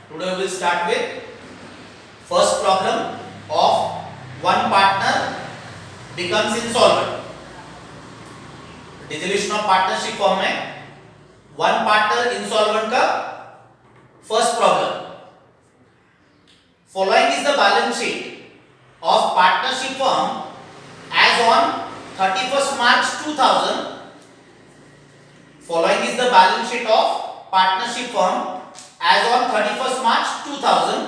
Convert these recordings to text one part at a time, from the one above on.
Today we will start with first problem of one partner becomes insolvent. Dissolution of partnership form में one partner insolvent का first problem. Following is the balance sheet of partnership firm as on 31st March 2000. Following is the balance sheet of partnership firm as on 31st March 2000.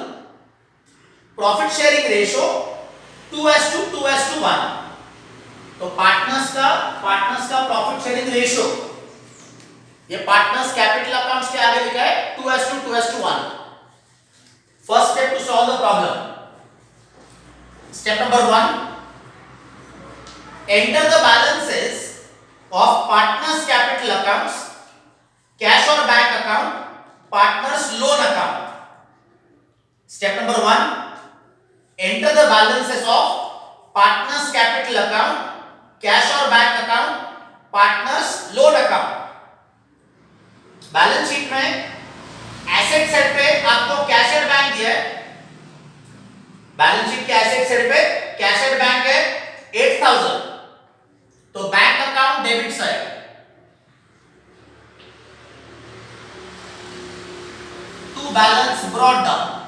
Profit sharing ratio 2:1. तो partners का profit sharing ratio, ये partners capital accounts के आगे लिखा है 2:1. First step to solve the problem. Step number 1, enter the balances of partners capital accounts, cash और bank account, partners loan account. Step number 1, enter the balances of partners capital account, cash और bank account, partners loan account. Balance sheet में asset side पे आपको cash और bank दिया है. Balance sheet के asset side पे कैश और बैंक है 8000. तो bank account debit side, to balance brought down.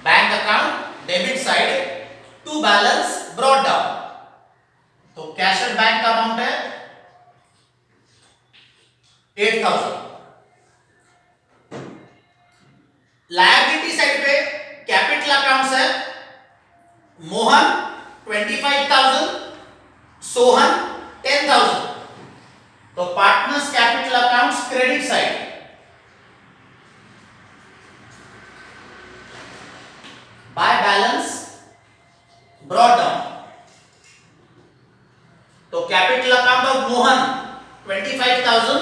Bank account debit side to balance brought down. तो कैश एंड बैंक का अमाउंट है 8000. लायबिलिटी साइड पे कैपिटल अकाउंट्स है मोहन 25000, सोहन 10000. तो partners capital accounts credit side, by balance brought down. तो capital account of Mohan 25000,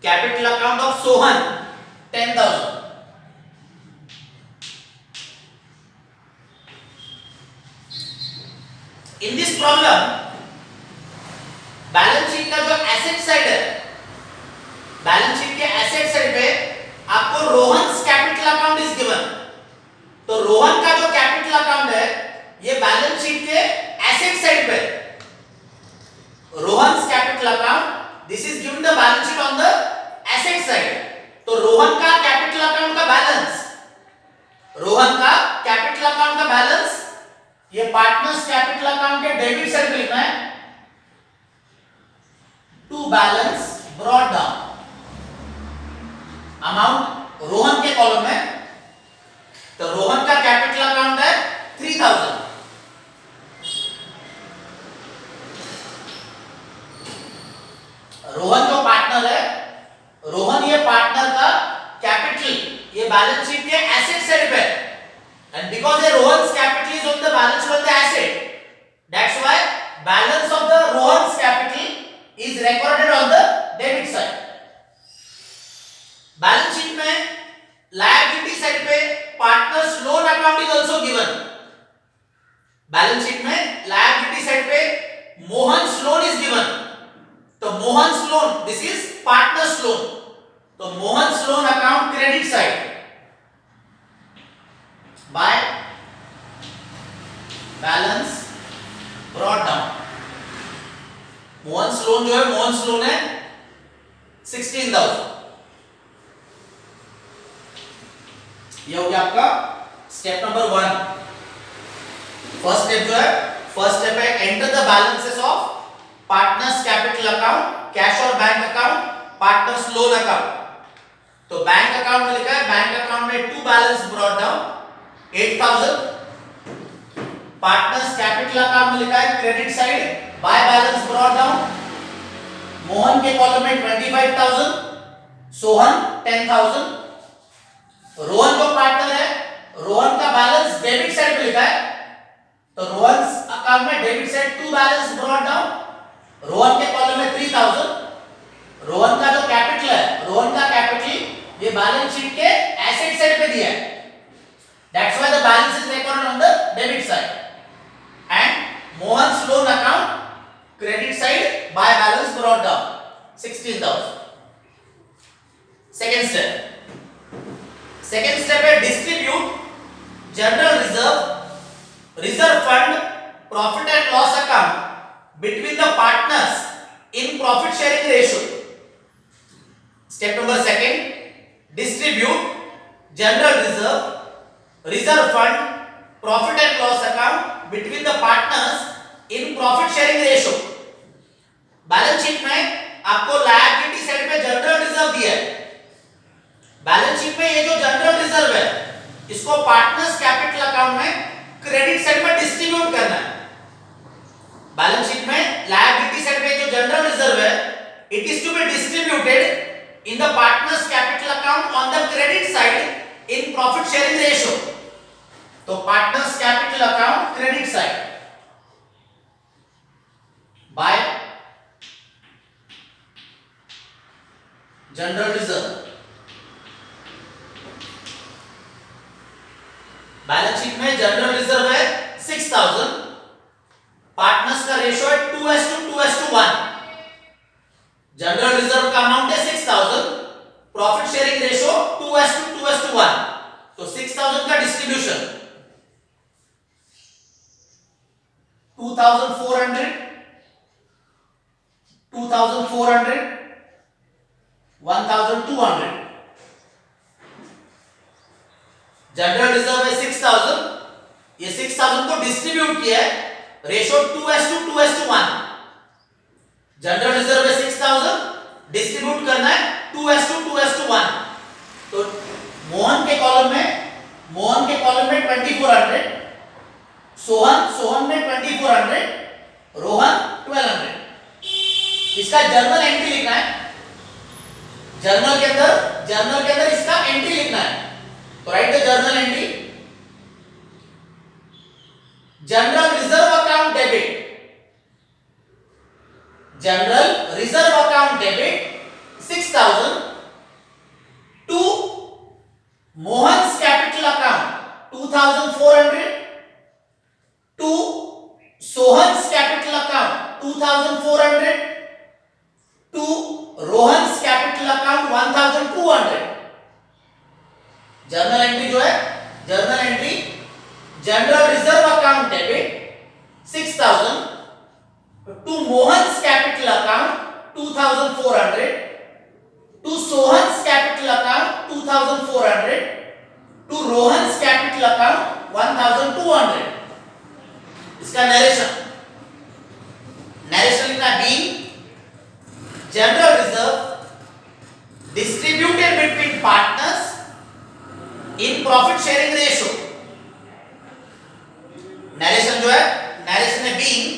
capital account of Sohan 10000. In this problem balance sheet का जो asset side है, बैलेंस शीट के एसेट साइड पे आपको Rohan's capital account is given. तो रोहन का जो कैपिटल अकाउंट है ये बैलेंस शीट के एसेट साइड पे, Rohan's capital account this is given the balance sheet on the asset side. तो रोहन का कैपिटल अकाउंट का बैलेंस, रोहन का कैपिटल अकाउंट का बैलेंस ये पार्टनर्स कैपिटल अकाउंट के डेबिट साइड पे लिखना है, to balance brought down. Amount Rohan के कॉलम में, तो रोहन का कैपिटल अकाउंट है 3000. रोहन जो पार्टनर है, रोहन ये पार्टनर का कैपिटल ये बैलेंस शीट के एसेट साइड पे, एंड बिकॉज़ ये Rohan's capital is on the balance sheet of the asset, that's why balance of the Rohan's capital is recorded on the debit side. Balance sheet में liability side पे partners loan account is also given. Balance sheet में liability side पे Mohan's loan is given. तो Mohan's loan this is partners loan. तो Mohan's loan account credit side by balance brought down. Mohan's loan जो है, Mohan's loan है 16000. ये हो गया आपका स्टेप नंबर 1. फर्स्ट स्टेप जो है, फर्स्ट स्टेप है enter the balances of partners capital account, cash और bank account, partners loan account. तो बैंक अकाउंट में लिखा है, बैंक अकाउंट में to balance brought down 8000. Partners capital account में लिखा है credit side by balance brought down. Mohan के कॉलम में 25000, सोहन 10000. रोहन जो पार्टनर है, रोहन का बैलेंस डेबिट साइड पे लिखा है. तो रोहन अकाउंट में debit side to balance brought down. Rohan के कॉलम में 3000. रोहन का जो कैपिटल है, रोहन का कैपिटल ये बैलेंस शीट के एसेट साइड पे दिया है, that's why the balance is recorded on the debit side. And Mohan's loan account buy balance brought down 16,000. Second step है distribute general reserve fund, profit and loss account between the partners in profit sharing ratio. Step number second, distribute general reserve fund, profit and loss account between the partners in profit sharing ratio. Balance sheet में आपको liability side पे general reserve दिया है. Balance sheet में ये जो general reserve है इसको पार्टनर्स कैपिटल अकाउंट में क्रेडिट साइड में डिस्ट्रीब्यूट करना है. बैलेंस शीट में लायबिलिटी साइड पे जो जनरल रिजर्व है it is to be distributed in the partners capital account on the credit side in profit sharing ratio. तो partners capital account credit side by general reserve. Balance sheet में general reserve है 6000, partners का ratio है 2:1. General reserve का amount है 6000, profit sharing ratio 2:1. तो 6000 का distribution 2400, 1200, general reserve है 6000, ये 6000 को डिस्ट्रीब्यूट किया है रेशियो 2:1. जनरल रिजर्व है 6000, डिस्ट्रीब्यूट करना है 2:1. तो मोहन के कॉलम में 2400, सोहन में 2400, रोहन 1200. इसका जर्नल एंट्री लिखना है. जर्नल के अंदर इसका एंट्री लिखना है. तो write the journal entry. General reserve account debit, general reserve account debit 6000 to Mohan's capital account 2400 to Sohan's capital account 2400 to Rohan's capital account 1200. Journal entry जो है general reserve account debit 6000 to Mohan's capital account 2400 to Sohan's capital account 2400 to Rohan's capital account 1200. इसका narration लिखना being general reserve distributed between partners in profit sharing ratio. Narration है being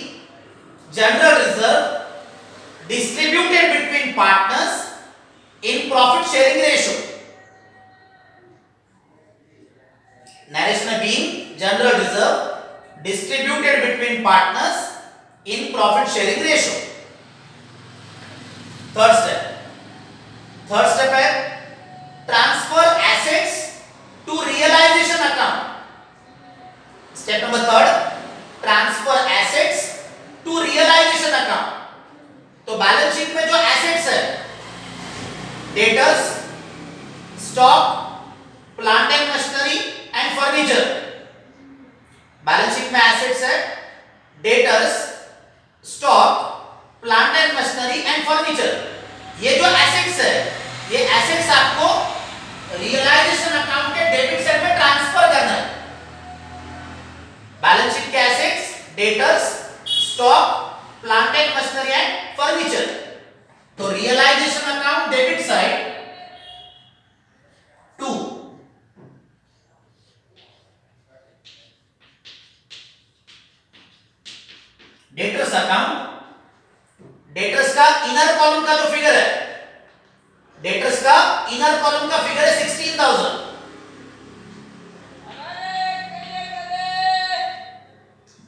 general reserve distributed between partners in profit sharing ratio. Narration है being general reserve distributed between partners in profit sharing ratio. Third step है transfer assets to realisation account. Step number 3, transfer assets to realisation account. तो balance sheet में जो assets है debtors, stock, plant and machinery and furniture. Balance sheet में assets है debtors, stock, plant and machinery and furniture. ये जो assets है ये एसेट्स आपको रियलाइजेशन अकाउंट के डेबिट साइड में ट्रांसफर करना है. बैलेंस शीट के assets debtors, stock, plant and machinery and furniture. तो realisation account debit side 2, debtors account, debtors का इनर कॉलम का जो फिगर है डेटर्स का इनर कॉलम का फिगर है 16000.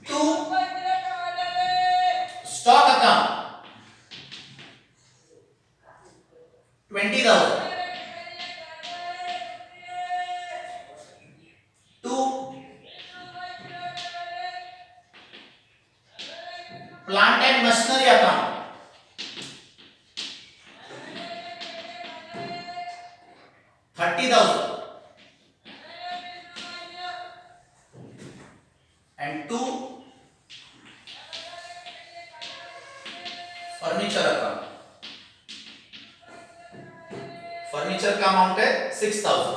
To stock account 20,000. To plant and machinery account 30,000 and 2 furniture account, furniture का amount है 6,000।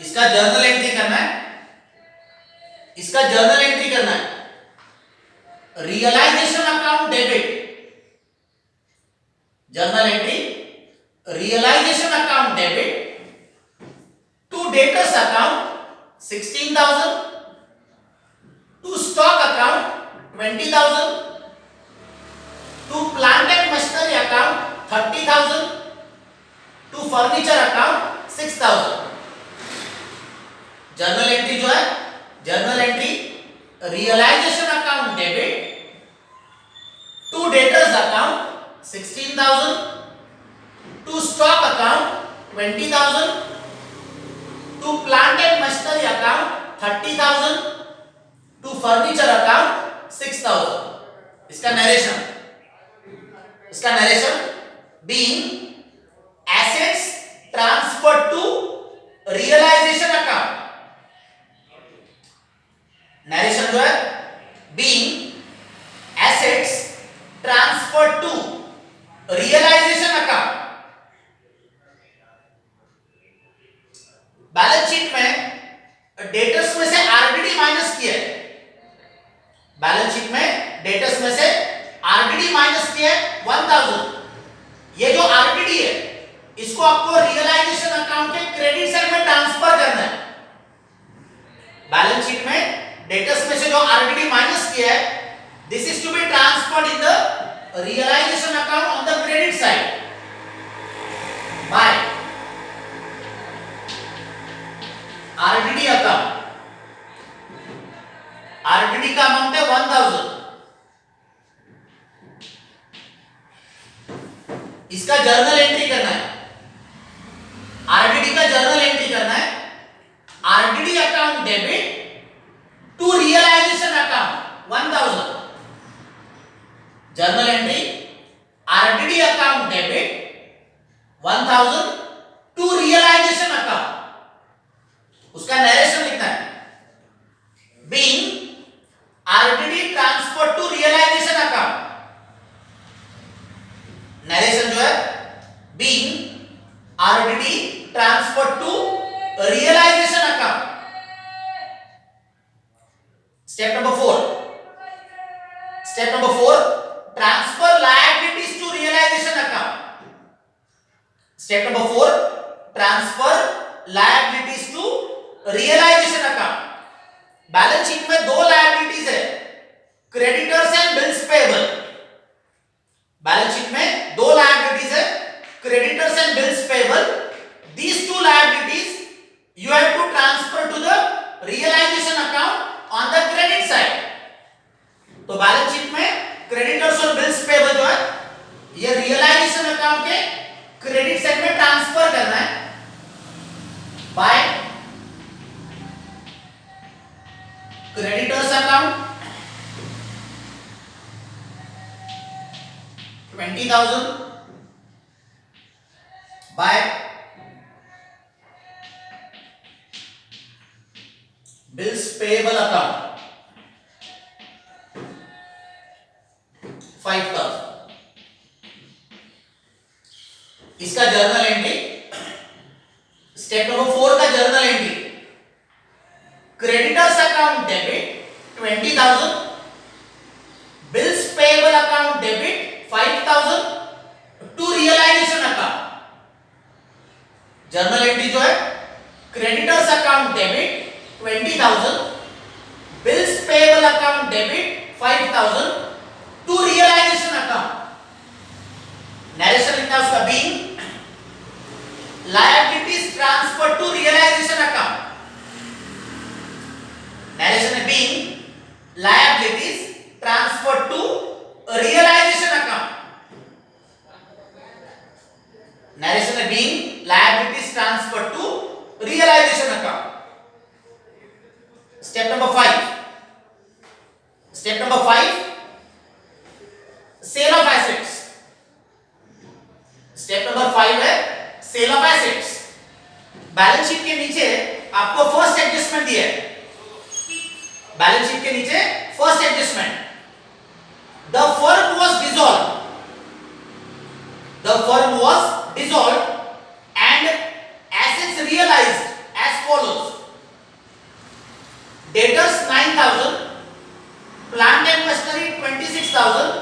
इसका जर्नल एंट्री करना है, इसका जर्नल एंट्री करना है। Realisation account debit, journal entry realisation account debit to debtors account 16,000, to stock account 20,000, to plant and machinery account 30,000, to furniture account 6,000। Journal entry जो है, journal entry realisation account debit to debtors account 16,000, to stock account 20,000, to plant and machinery account 30,000, to furniture account 6,000। इसका narration, इसका narration being assets transferred to realisation account. Narration जो है being assets transferred to realisation account. Balance sheet में debtors में से RDD minus किया है, balance sheet में डेटर्स में से आरडीडी माइनस किया है 1,000। ये जो आरडीडी है इसको आपको रियलाइजेशन अकाउंट के क्रेडिट साइड में ट्रांसफर करना है। बैलेंस शीट में डेटर्स में से जो आरडीडी माइनस किया है, this is to be transferred in the realisation account on the credit side by RDD account. RDD का अमाउंट है 1,000। इसका जर्नल एंट्री करना है, आरडीडी का जर्नल एंट्री करना है। RDD account debit to realisation account 1,000। Journal entry RDD account debit 1,000 to realisation account. उसका narration लिखना है being RDD transfer to realisation account. Narration जो है being RDD transfer to realisation account. Step number 4, step number 4 transfer liabilities to realisation account. Step number 4 transfer liabilities to realisation account. Balance sheet में दो liabilities है, creditors and bills payable. Balance sheet में दो liabilities है, creditors and bills payable. These two liabilities you have to transfer to the realization account on the credit side। तो balance sheet में creditors और bills payable जो है ये realisation account के क्रेडिट साइड में ट्रांसफर करना है by creditors account 20,000 by bills payable account 5,000। इसका जर्नल एंट्री, स्टेप नंबर 4 का journal entry creditors account debit 20,000, bills payable account debit 5,000 to realisation account. Journal entry जो है creditors account debit 20,000, bills payable account debit 5,000 to realisation account. Narration लिखना है उसका being liabilities transferred to realization account। Narration है being liabilities transferred to realization account। Narration है being liabilities transferred to realization account। Step number 5, step number 5 sale of assets। Step number 5 नीचे first adjustment, the firm was dissolve, the firm was dissolved and assets realized as follows: debtors 9,000, plant and machinery 26,000,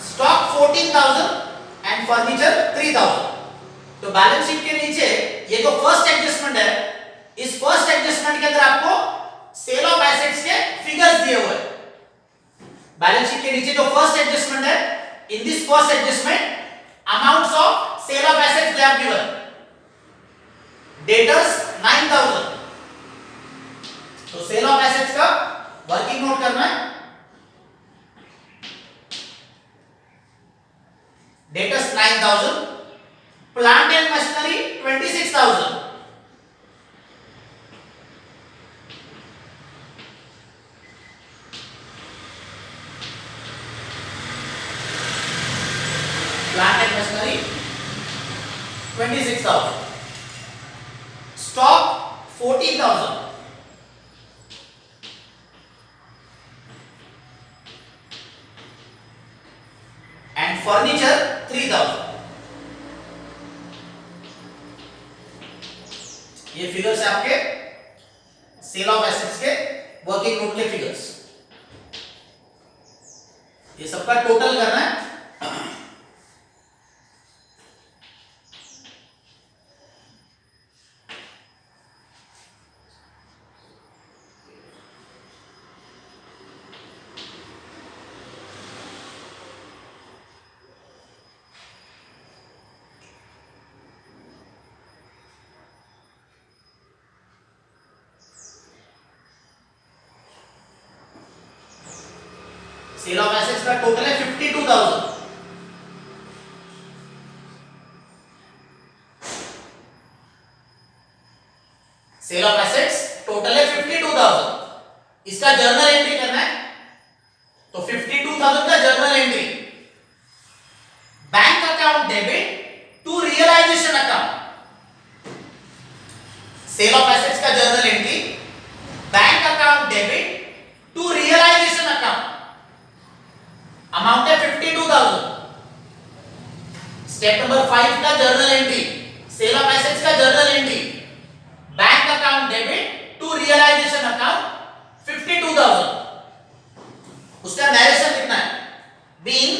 stock 14,000 and furniture 3,000. तो balance sheet के नीचे ये जो first adjustment है, इस first adjustment के अंदर आपको सेल ऑफ एसेट्स के फिगर्स दिए हुए हैं। बैलेंस शीट के नीचे जो फर्स्ट एडजस्टमेंट है, in this first adjustment amounts of sale of assets they are given. Debtors 9,000. तो सेल ऑफ एसेट्स का वर्किंग नोट करना है। Debtors 9,000, plant and machinery 26,000. Plant and machinery 26,000. Stock 14,000. And furniture 3,000. ये figures है आपके cell of assets के working note के figures. ये सबका टोटल करना है। सेल ऑफ एसेट्स का टोटल है 52,000। सेल ऑफ एसेट्स टोटल है 52,000। इसका जर्नल एंट्री करना है, तो 52,000 का journal entry, bank account debit to realisation account. Sale of assets का journal entry, bank account debit to realisation account, amount है 52,000। स्टेप नंबर 5 का journal entry, sale of assets का journal entry, bank account debit to realisation account 52,000। उसका narration लिखना है, being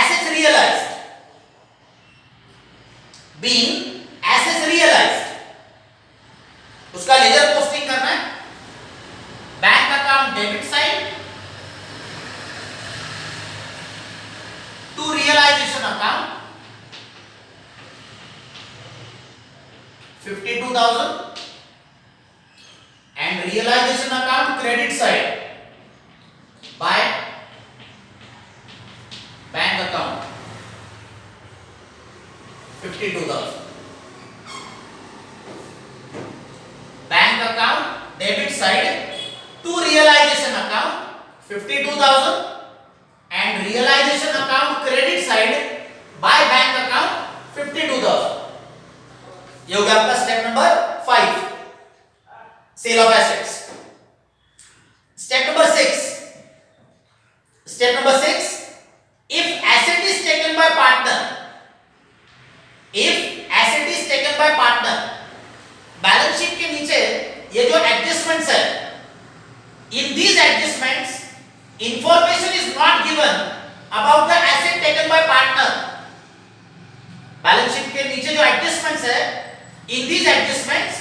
assets realised, being assets realised. उसका ledger posting करना है, bank account debit side to realization account 52,000 and realization account credit side by bank account 52,000. Bank account debit side to realization account 52,000 and realization account credit side by bank account 52,000. ये हो गया आपका step number 5, sale of assets. Step number 6, step number 6, if asset is taken by partner, if asset is taken by partner, balance sheet के नीचे ये जो adjustments है, in these adjustments information is not given about the asset taken by partner. Balance sheet के नीचे जो adjustments है, in these adjustments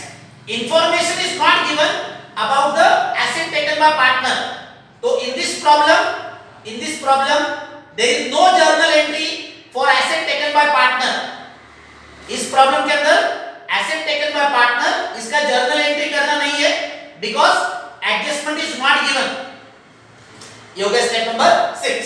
information is not given about the asset taken by partner. So in this problem there is no journal entry for asset taken by partner. इस problem के अंदर asset taken by partner इसका journal entry करना नहीं है, because adjustment is not given. ये हो गया स्टेप नंबर 6।